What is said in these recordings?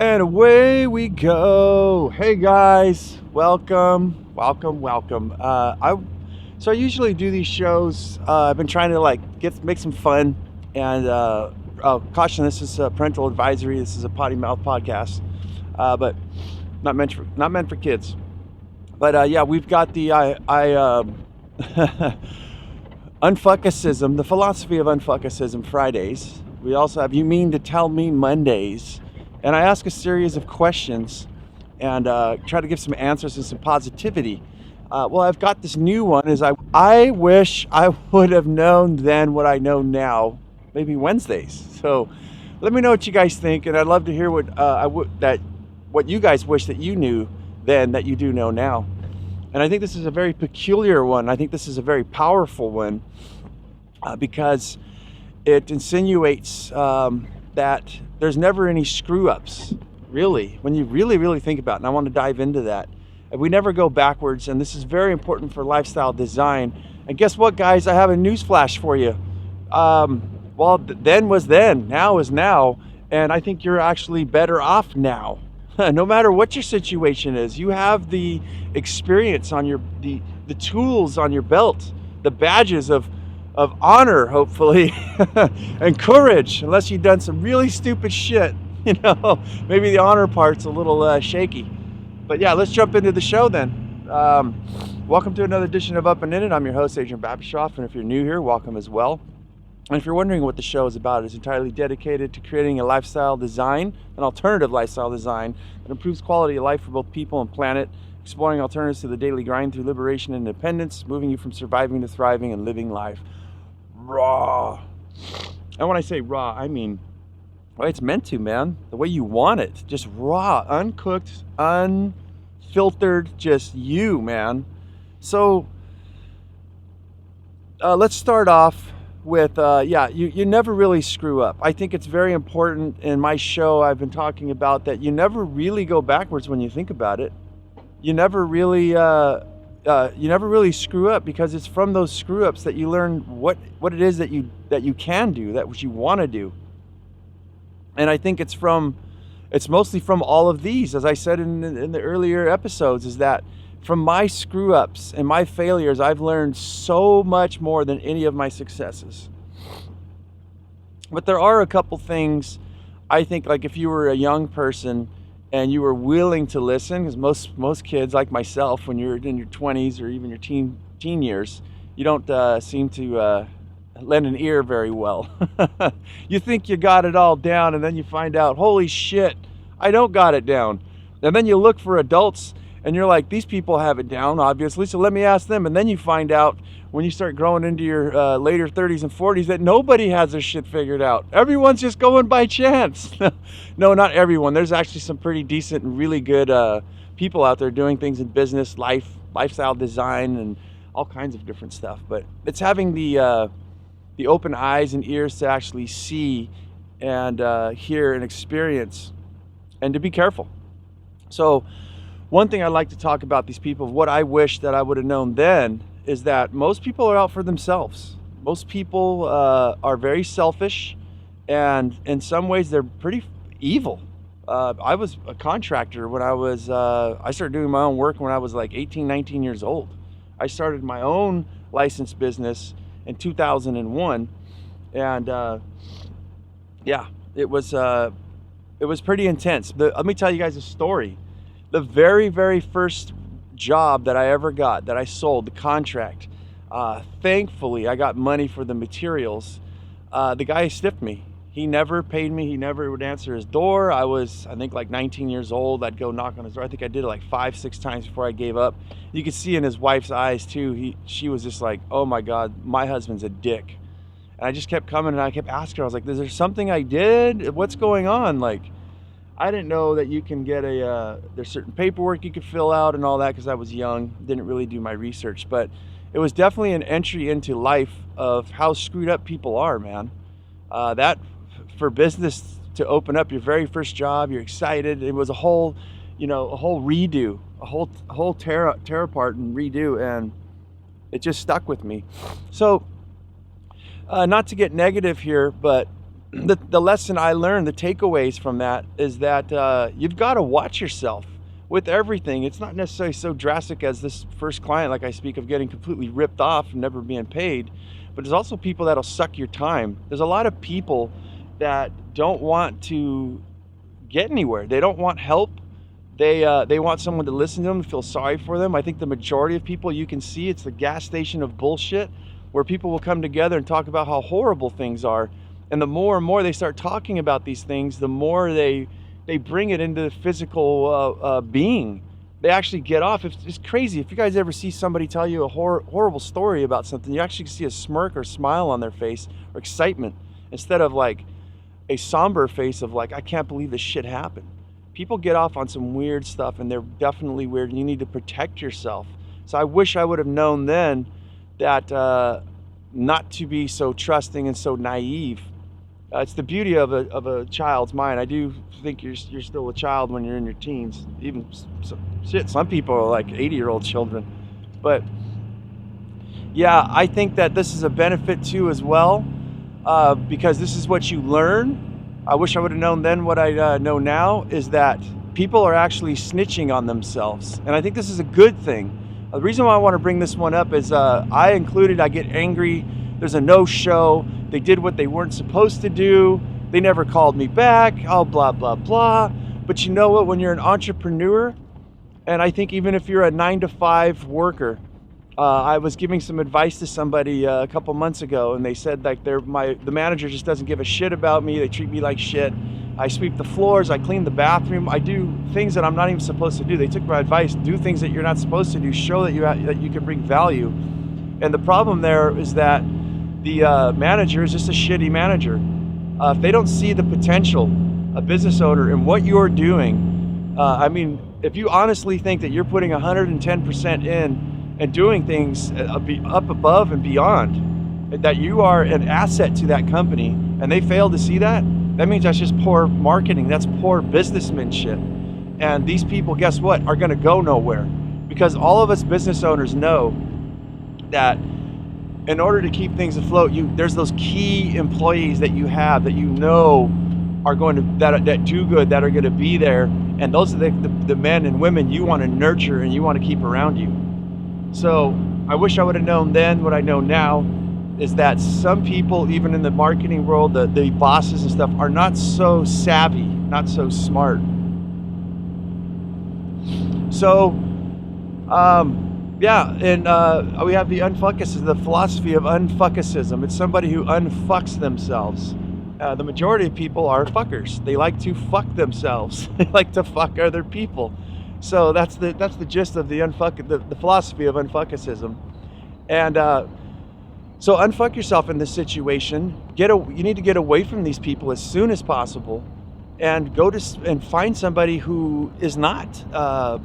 And away we go. Hey guys, welcome. I usually do these shows. I've been trying to make some fun, and caution: this is parental advisory. This is a potty mouth podcast, but not meant for kids. But yeah, we've got the unfuckicism, the philosophy of unfuckicism Fridays. We also have You Mean to Tell Me Mondays. And I ask a series of questions and try to give some answers and some positivity. Well, I've got this new one. I wish I would have known then what I know now, maybe Wednesdays. So let me know what you guys think, and I'd love to hear what you guys wish that you knew then that you do know now. And I think this is a very peculiar one. I think this is a very powerful one because it insinuates that there's never any screw-ups, really, when you really think about it. And I want to dive into that. We never go backwards, and this is very important for lifestyle design. And guess what, guys? I have a newsflash for you. Then was then, now is now, and I think you're actually better off now. No matter what your situation is, you have the experience on the tools on your belt, the badges of honor, hopefully, and courage, unless you've done some really stupid shit. Maybe the honor part's a little shaky. But yeah, let's jump into the show then. Welcome to another edition of Up and In It. I'm your host, Adrian Babashoff, and if you're new here, welcome as well. And if you're wondering what the show is about, it's entirely dedicated to creating a lifestyle design, an alternative lifestyle design that improves quality of life for both people and planet, exploring alternatives to the daily grind through liberation and independence, moving you from surviving to thriving and living life raw. And when I say raw, I mean the way it's meant to, man. The way you want it. Just raw, uncooked, unfiltered, just you, man. So let's start off with, you never really screw up. I think it's very important. In my show, I've been talking about that you never really go backwards when you think about it. You never really screw up, because it's from those screw ups that you learn what it is that you can do, that what you want to do. And I think it's mostly from all of these, as I said in the earlier episodes, is that from my screw ups and my failures, I've learned so much more than any of my successes. But there are a couple things, I think, like if you were a young person and you were willing to listen, because most kids, like myself, when you're in your 20s or even your teen years, you don't seem to lend an ear very well. You think you got it all down, and then you find out, holy shit, I don't got it down. And then you look for adults, and you're like, these people have it down, obviously, so let me ask them. And then you find out, when you start growing into your later 30s and 40s, that nobody has their shit figured out. Everyone's just going by chance. No, not everyone. There's actually some pretty decent and really good people out there doing things in business, lifestyle design, and all kinds of different stuff. But it's having the open eyes and ears to actually see and hear and experience, and to be careful. So one thing I'd like to talk about these people, what I wish that I would have known then, is that most people are out for themselves. Most people are very selfish, and in some ways they're pretty evil. I was a contractor when I started doing my own work when I was like 18, 19 years old. I started my own licensed business in 2001, and it was pretty intense. Let me tell you guys a story. The very, very first job that I ever got, that I sold, the contract, thankfully I got money for the materials. The guy stiffed me. He never paid me. He never would answer his door. I think like 19 years old. I'd go knock on his door. I think I did it like 5-6 times before I gave up. You could see in his wife's eyes too. She was just like, oh my God, my husband's a dick. And I just kept coming, and I kept asking her. I was like, is there something I did? What's going on? Like, I didn't know that you can get there's certain paperwork you could fill out and all that, because I was young, didn't really do my research. But it was definitely an entry into life of how screwed up people are, man. That for business to open up your very first job, you're excited. It was a whole redo, a whole tear apart and redo, and it just stuck with me. So not to get negative here, but the lesson I learned, the takeaways from that is that you've got to watch yourself with everything. It's not necessarily so drastic as this first client, like I speak of, getting completely ripped off and never being paid, but there's also people that'll suck your time. There's a lot of people that don't want to get anywhere. They don't want help. They want someone to listen to them, feel sorry for them. I think the majority of people, you can see it's the gas station of bullshit, where people will come together and talk about how horrible things are. And the more and more they start talking about these things, the more they bring it into physical being. They actually get off. It's crazy. If you guys ever see somebody tell you a horrible story about something, you actually see a smirk or smile on their face, or excitement, instead of like a somber face of like, I can't believe this shit happened. People get off on some weird stuff, and they're definitely weird, and you need to protect yourself. So I wish I would have known then that not to be so trusting and so naive. It's the beauty of a child's mind. I do think you're still a child when you're in your teens. Even some people are like 80-year-old children. But yeah, I think that this is a benefit too as well, because this is what you learn. I wish I would have known then what I know now, is that people are actually snitching on themselves. And I think this is a good thing. The reason why I want to bring this one up is I get angry. There's a no-show. They did what they weren't supposed to do. They never called me back. Oh, blah, blah, blah. But you know what? When you're an entrepreneur, and I think even if you're a 9-to-5 worker, I was giving some advice to somebody a couple months ago, and they said like the manager just doesn't give a shit about me. They treat me like shit. I sweep the floors, I clean the bathroom, I do things that I'm not even supposed to do. They took my advice: do things that you're not supposed to do, show that you can bring value. And the problem there is that the manager is just a shitty manager. If they don't see the potential, a business owner, in what you're doing, I mean, if you honestly think that you're putting 110% in and doing things up above and beyond, that you are an asset to that company, and they fail to see that, that means that's just poor marketing. That's poor businessmanship. And these people, guess what, are going to go nowhere, because all of us business owners know that in order to keep things afloat, there's those key employees that you have that you know are going to that do good, that are going to be there, and those are the men and women you want to nurture and you want to keep around you. So I wish I would have known then what I know now, is that some people, even in the marketing world, the bosses and stuff, are not so savvy, not so smart. So yeah, and we have the philosophy of unfuckicism. It's somebody who unfucks themselves. The majority of people are fuckers. They like to fuck themselves. They like to fuck other people. So that's the gist of the philosophy of unfuckicism. And so unfuck yourself in this situation. You need to get away from these people as soon as possible, and and find somebody who is not, a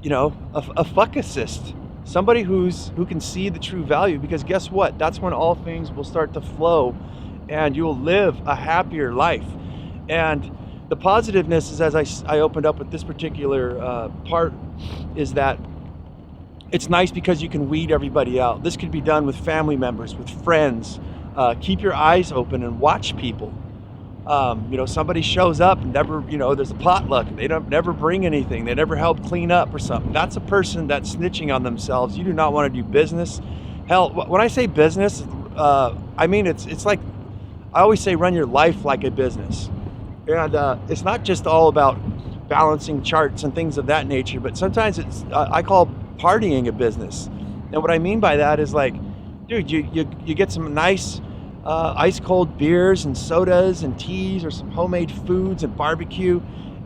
fuckicist. Somebody who can see the true value, because guess what? That's when all things will start to flow, and you'll live a happier life. And the positiveness is, as I opened up with this particular part, is that it's nice because you can weed everybody out. This could be done with family members, with friends. Keep your eyes open and watch people. Somebody shows up and never, there's a potluck. They never bring anything. They never help clean up or something. That's a person that's snitching on themselves. You do not want to do business. Hell, when I say business, I mean it's like, I always say, run your life like a business. And it's not just all about balancing charts and things of that nature, but sometimes it's I call partying a business. And what I mean by that is like, dude, you get some nice ice cold beers and sodas and teas, or some homemade foods and barbecue,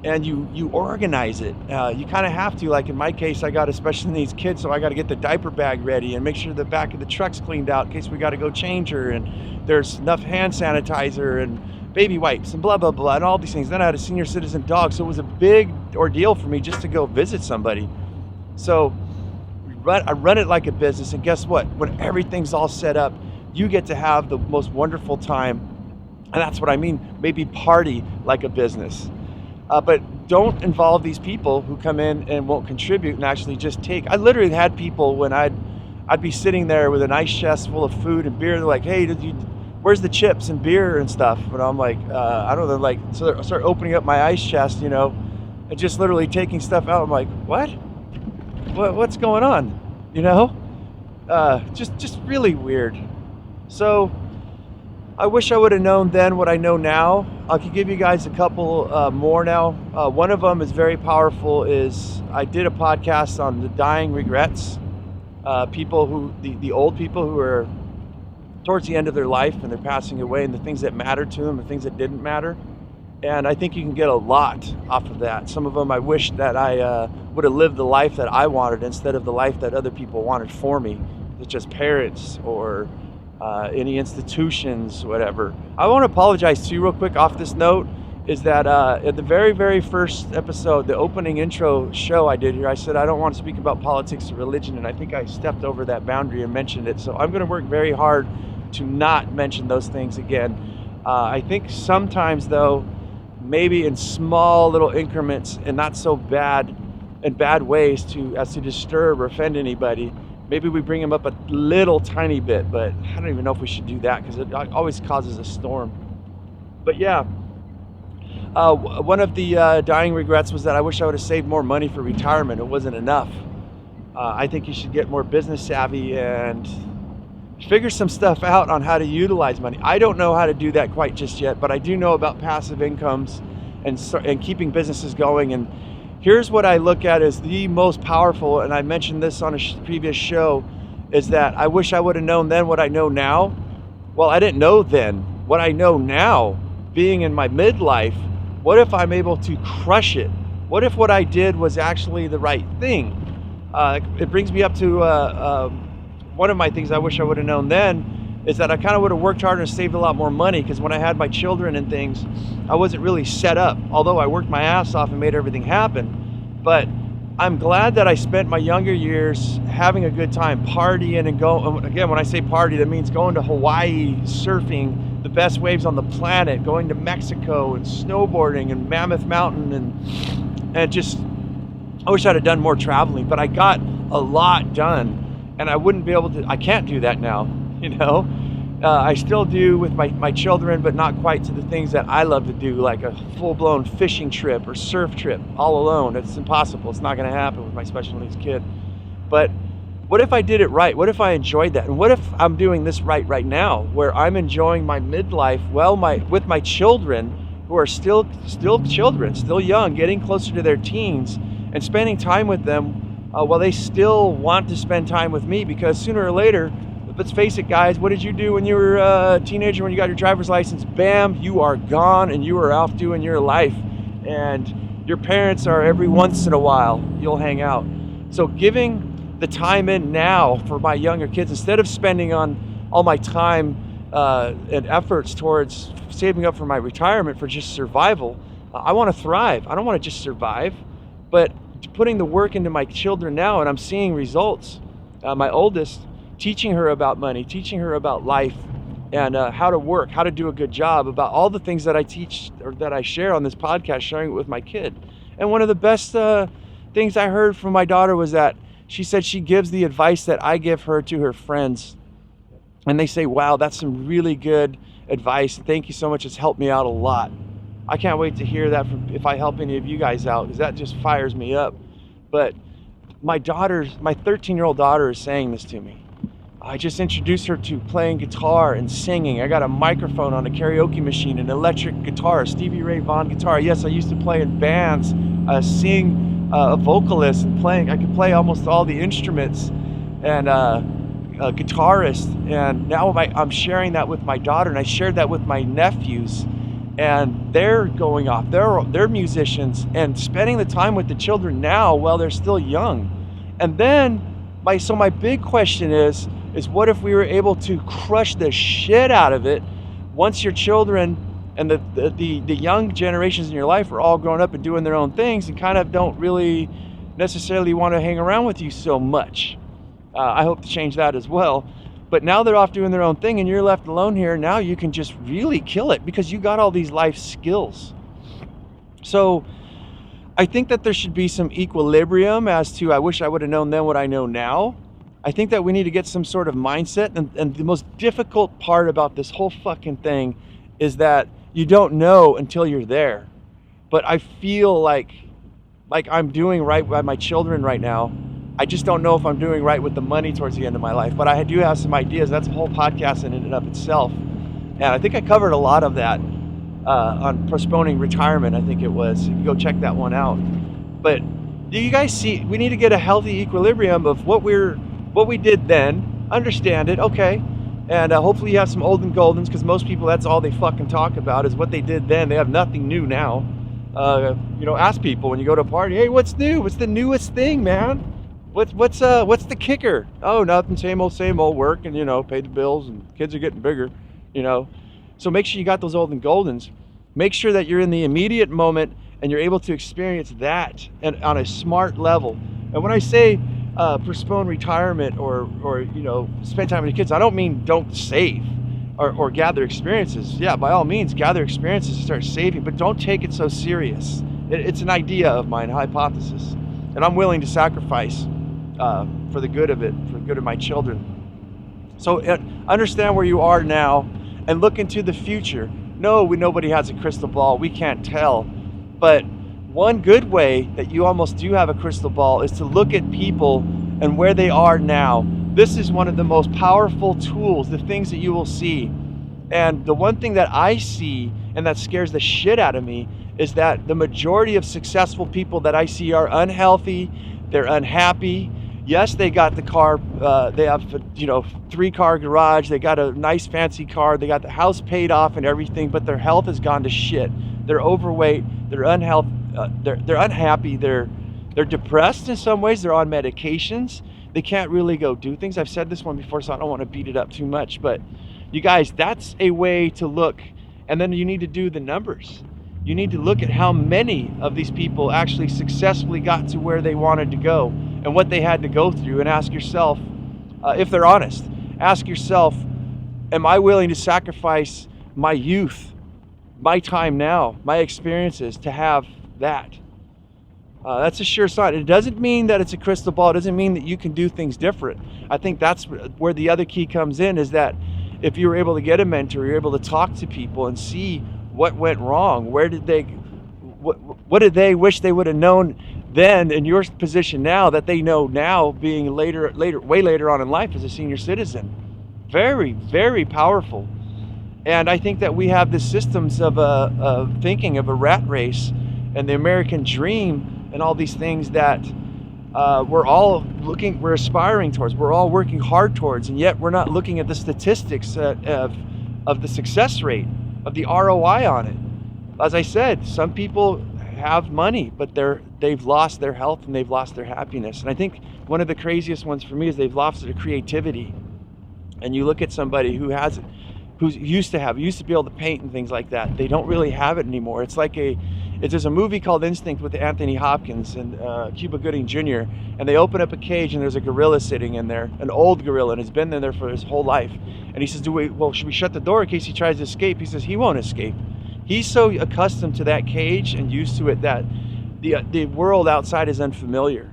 and you organize it. You kind of have to. Like in my case, I got a special needs kid, so I got to get the diaper bag ready and make sure the back of the truck's cleaned out in case we got to go change her, and there's enough hand sanitizer and baby wipes and blah, blah, blah, and all these things. Then I had a senior citizen dog, so it was a big ordeal for me just to go visit somebody. So I run it like a business, and guess what? When everything's all set up, you get to have the most wonderful time. And that's what I mean, maybe party like a business. But don't involve these people who come in and won't contribute and actually just take. I literally had people when I'd be sitting there with a nice chest full of food and beer. They're like, hey, where's the chips and beer and stuff? But I'm like, I don't know, like, so I start opening up my ice chest, you know, and just literally taking stuff out. I'm like, what's going on? You know, just really weird. So I wish I would have known then what I know now. I could give you guys a couple more now. One of them is very powerful. Is I did a podcast on the dying regrets. People who, the old people who are towards the end of their life and they're passing away, and the things that mattered to them, the things that didn't matter. And I think you can get a lot off of that. Some of them I wish that I would have lived the life that I wanted instead of the life that other people wanted for me, such as parents or any institutions, whatever. I want to apologize too real quick off this note, is that at the very, very first episode, the opening intro show I did here, I said I don't want to speak about politics or religion, and I think I stepped over that boundary and mentioned it. So I'm going to work very hard to not mention those things again. I think sometimes though, maybe in small little increments and not so bad, in bad ways as to disturb or offend anybody, maybe we bring them up a little tiny bit, but I don't even know if we should do that because it always causes a storm. But yeah, one of the dying regrets was that I wish I would have saved more money for retirement. It wasn't enough. I think you should get more business savvy and figure some stuff out on how to utilize money. I don't know how to do that quite just yet, but I do know about passive incomes and keeping businesses going. And here's what I look at as the most powerful, and I mentioned this on a previous show, is that I wish I would have known then what I know now. Well, I didn't know then. What I know now, being in my midlife, what if I'm able to crush it? What if what I did was actually the right thing? It brings me up to one of my things I wish I would have known then is that I kind of would have worked harder and saved a lot more money, because when I had my children and things, I wasn't really set up, although I worked my ass off and made everything happen. But I'm glad that I spent my younger years having a good time, partying and going. Again, when I say party, that means going to Hawaii, surfing the best waves on the planet, going to Mexico and snowboarding and Mammoth Mountain, and just, I wish I'd have done more traveling, but I got a lot done. And I wouldn't be able to, I can't do that now, you know? I still do with my children, but not quite to the things that I love to do, like a full-blown fishing trip or surf trip all alone. It's impossible. It's not gonna happen with my special needs kid. But what if I did it right? What if I enjoyed that? And what if I'm doing this right now, where I'm enjoying my midlife with my children, who are still children, still young, getting closer to their teens, and spending time with them while they still want to spend time with me, because sooner or later, let's face it, guys, what did you do when you were a teenager, when you got your driver's license? Bam, you are gone and you are off doing your life. And your parents are every once in a while, you'll hang out. So giving the time in now for my younger kids, instead of spending on all my time and efforts towards saving up for my retirement for just survival, I want to thrive. I don't want to just survive, but putting the work into my children now, and I'm seeing results. My oldest, teaching her about money, teaching her about life, and how to work, how to do a good job, about all the things that I teach or that I share on this podcast, sharing it with my kid. And one of the best things I heard from my daughter was that she said she gives the advice that I give her to her friends. And they say, wow, that's some really good advice. Thank you so much. It's helped me out a lot. I can't wait to hear that if I help any of you guys out, because that just fires me up. But my 13-year-old daughter is saying this to me. I just introduced her to playing guitar and singing. I got a microphone on a karaoke machine, an electric guitar, a Stevie Ray Vaughan guitar. Yes, I used to play in bands, sing, a vocalist, and playing. I could play almost all the instruments, and a guitarist. And now I'm sharing that with my daughter, and I shared that with my nephews. And they're going off, they're musicians, and spending the time with the children now while they're still young. And then my big question is what if we were able to crush the shit out of it once your children and the young generations in your life are all grown up and doing their own things and kind of don't really necessarily want to hang around with you so much. I hope to change that as well. But now they're off doing their own thing and you're left alone here. Now you can just really kill it because you got all these life skills. So I think that there should be some equilibrium as to, I wish I would have known then what I know now. I think that we need to get some sort of mindset. And the most difficult part about this whole fucking thing is that you don't know until you're there. But I feel like I'm doing right by my children right now. I just don't know if I'm doing right with the money towards the end of my life. But I do have some ideas. That's a whole podcast in and of itself. And I think I covered a lot of that on postponing retirement, I think it was. You can go check that one out. But do you guys see, we need to get a healthy equilibrium of what we did then, understand it, okay. And hopefully you have some olden goldens, because most people, that's all they fucking talk about is what they did then. They have nothing new now. Ask people when you go to a party, hey, what's new? What's the newest thing, man? What's the kicker? Oh, nothing, same old work, and pay the bills, and kids are getting bigger, So make sure you got those olden goldens. Make sure that you're in the immediate moment and you're able to experience that and on a smart level. And when I say postpone retirement or spend time with your kids, I don't mean don't save or gather experiences. Yeah, by all means, gather experiences and start saving, but don't take it so serious. It's an idea of mine, a hypothesis, and I'm willing to sacrifice for the good of it, for the good of my children. So understand where you are now and look into the future. No, nobody has a crystal ball. We can't tell. But one good way that you almost do have a crystal ball is to look at people and where they are now. This is one of the most powerful tools, the things that you will see. And the one thing that I see and that scares the shit out of me is that the majority of successful people that I see are unhealthy, they're unhappy. Yes, they got the car, they have 3-car garage, they got a nice fancy car, they got the house paid off and everything, but their health has gone to shit. They're overweight, they're unhappy, they're depressed in some ways, they're on medications, they can't really go do things. I've said this one before, so I don't want to beat it up too much, but you guys, that's a way to look. And then you need to do the numbers. You need to look at how many of these people actually successfully got to where they wanted to go and what they had to go through, and ask yourself, if they're honest, ask yourself, am I willing to sacrifice my youth, my time now, my experiences to have that? That's a sure sign. It doesn't mean that it's a crystal ball. It doesn't mean that you can do things different. I think that's where the other key comes in, is that if you were able to get a mentor, you're able to talk to people and see what went wrong. What did they wish they would have known then in your position now that they know now, being way later on in life as a senior citizen? Very, very powerful. And I think that we have the systems of thinking of a rat race and the American dream and all these things that we're aspiring towards, we're all working hard towards, and yet we're not looking at the statistics of the success rate, of the ROI on it. As I said, some people have money, but they've lost their health and they've lost their happiness. And I think one of the craziest ones for me is they've lost their creativity. And you look at somebody who has it, who used to be able to paint and things like that. They don't really have it anymore. There's a movie called Instinct with Anthony Hopkins and Cuba Gooding Jr. And they open up a cage and there's a gorilla sitting in there, an old gorilla, and has been in there for his whole life. And he says, should we shut the door in case he tries to escape? He says he won't escape. He's so accustomed to that cage and used to it that the world outside is unfamiliar.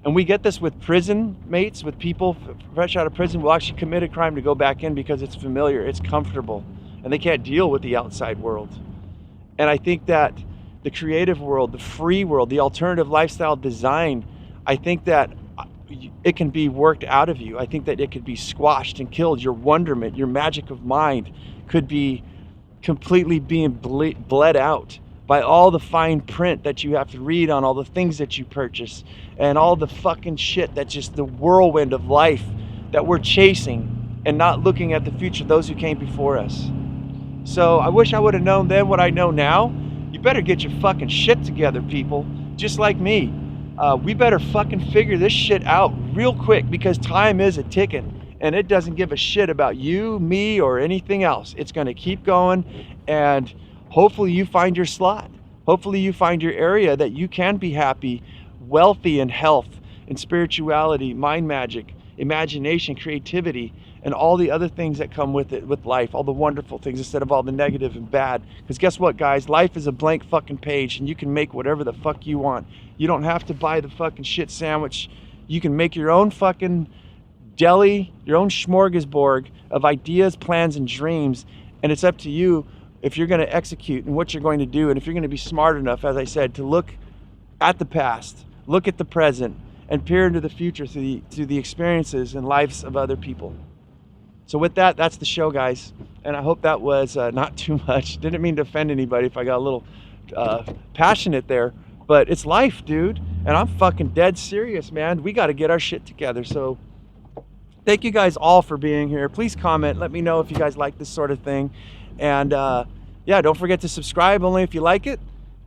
And we get this with prison mates, with people fresh out of prison will actually commit a crime to go back in because it's familiar, it's comfortable, and they can't deal with the outside world. And I think that the creative world, the free world, the alternative lifestyle design, I think that it can be worked out of you. I think that it could be squashed and killed. Your wonderment, your magic of mind could be completely being bled out by all the fine print that you have to read on all the things that you purchase and all the fucking shit that's just the whirlwind of life that we're chasing and not looking at the future, those who came before us. So I wish I would have known then what I know now. You better get your fucking shit together, people, just like me. We better fucking figure this shit out real quick, because time is a ticking. And it doesn't give a shit about you, me, or anything else. It's going to keep going, and hopefully you find your slot. Hopefully you find your area that you can be happy, wealthy in health, in spirituality, mind magic, imagination, creativity, and all the other things that come with it, with life, all the wonderful things instead of all the negative and bad. Because guess what, guys? Life is a blank fucking page, and you can make whatever the fuck you want. You don't have to buy the fucking shit sandwich. You can make your own fucking deli, your own smorgasbord of ideas, plans, and dreams. And it's up to you if you're going to execute and what you're going to do. And if you're going to be smart enough, as I said, to look at the past, look at the present, and peer into the future through the experiences and lives of other people. So with that, that's the show, guys. And I hope that was not too much. Didn't mean to offend anybody if I got a little passionate there. But it's life, dude. And I'm fucking dead serious, man. We got to get our shit together. So thank you guys all for being here. Please comment. Let me know if you guys like this sort of thing. And yeah, don't forget to subscribe only if you like it.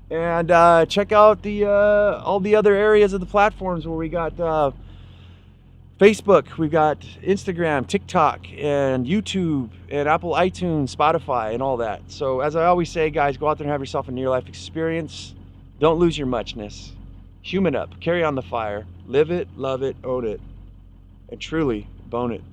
And check out all the other areas of the platforms where we got Facebook, we've got Instagram, TikTok, and YouTube, and Apple iTunes, Spotify, and all that. So as I always say, guys, go out there and have yourself a near-life experience. Don't lose your muchness. Human up. Carry on the fire. Live it, love it, own it, and truly bone it.